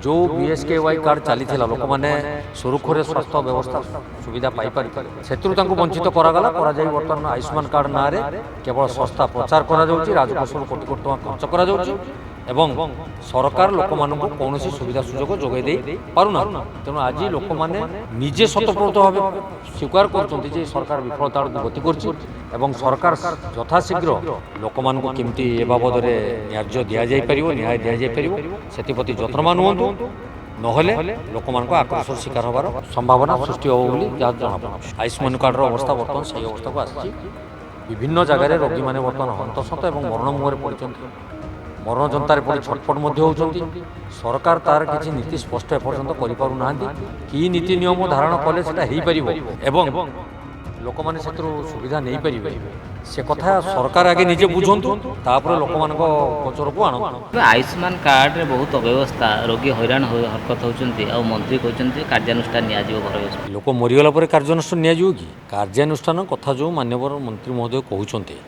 जो BSKY card चली लोक मैंने सुरक्षुरे स्वास्थ्य व्यवस्था सुविधा पाइपर से वंचित करागला बर्तमान आयुष्मान कार्ड ना केवल सस्ता प्रचार राजकोष कोटी कोटी खर्च कर सरकार लोक मान कौन सुविधा सुजोग जोगे पारना तेणु आज लोक मैंने निजे स्वतःप्रत भाव स्वीकार कर सरकार विफलता गति कर सरकार यथाशीघ्र लोक मान केमती ए बाबद न्याय दि जापर न्याय दि जापर से जत्नवान हूँ नहले लोक मान आक्रोश शिकार होवार संभावना सृष्टि हो जहाँ जना आयुष्मान कार्ड अवस्था बर्तमान से अवस्था को आसी विभिन्न जगह रोगी मैंने बर्तमान हंतसंत और मरण मुहर पड़ते मरण जनतार पड़ी छटपट होती सरकार तार किसी नीति स्पष्ट एपर्यंत करना कि नीति नियम धारण कले से लोक मैंने सुविधा नहीं पारे से कथा सरकार आगे निजे बुझंतु तापर लोक मान गोचर को आनंद आयुष्मान कार्ड रे बहुत अव्यवस्था रोगी हैरान हरकत होती आ मंत्री कहते कार्यानुष्ठान घर लोक मरीगला कार्यानुष्ठान निजी कि कार्यानुष्ठान कथा जो माननीय मंत्री महोदय कहते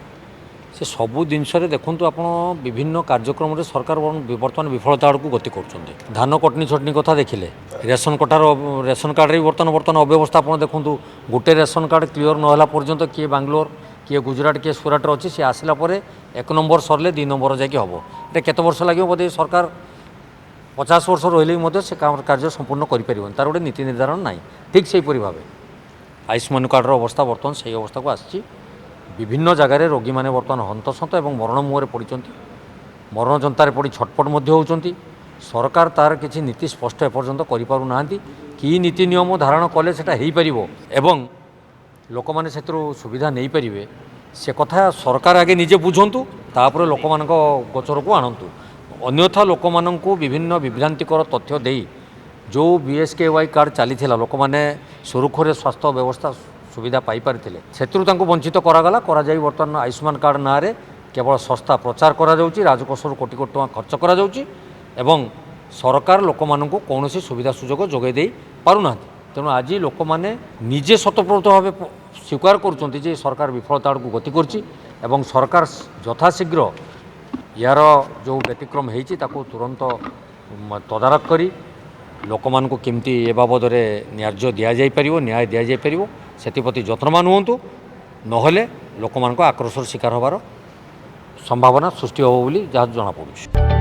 से सबू जिनस देखूँ आप विभिन्न कार्यक्रम सरकार बर्तमान विफलता आड़ को गति कर धान कटनी छटनी कथा देखिले रेशन कटार रेशन कार्ड बर्तमान अव्यवस्था आप देखूँ गोटे रेशन कार्ड क्लीयर नाला पर्यंत किए बांग्लोर किए गुजरात किए सुराट अच्छी सी आसला एक नंबर सरले 2 नंबर जाकि हम ये केत वर्ष लगे बोधे सरकार 50 वर्ष रही से कार्य संपूर्ण कर तार गोटे नीति निर्धारण ना ठीक से भाव आयुष्मान कार्ड अवस्था बर्तमान से अवस्था को आसी विभिन्न जगह रोगी मैंने बर्तमान हंतसंत और मरण मुहर पड़ते मरण जनतार पड़ी छटपट होती सरकार तार किसी नीति स्पष्ट एपर्यंत करना कि नीति नियम धारण कले से लोक मैंने सुविधा नहीं पारे से कथा सरकार आगे निजे बुझंतु तापर लोक मान गोचर को आनतु अन्यथा लोक मान विभिन्न विभ्रांतिकर तथ्य दे जो बीएसकेवाई कार्ड चली लोक मैंने सुरक्षुरे स्वास्थ्य व्यवस्था सुविधा पाइपर से वंचित करागला बर्तमान आयुष्मान कार्ड ना केवल सस्ता प्रचार राजकोष कोटी कोटी खर्च कर सरकार लोक मान कौन सुविधा सुजोग जोगे पारना तेणु आज लोक मैंने निजे स्वतःप्रत भाव स्वीकार कर सरकार विफलता आड़ को गति कर सरकार यथाशीघ्र यार जो व्यतिक्रम होती तुरंत तदारख कर लोक मान केमती ए बाबद न्याय दि जापर न्याय दि जापर से जत्नवान हूँ नहले लोक मान आक्रोश शिकार होवार संभावना सृष्टि हो जहाँ जना पड़ुछि।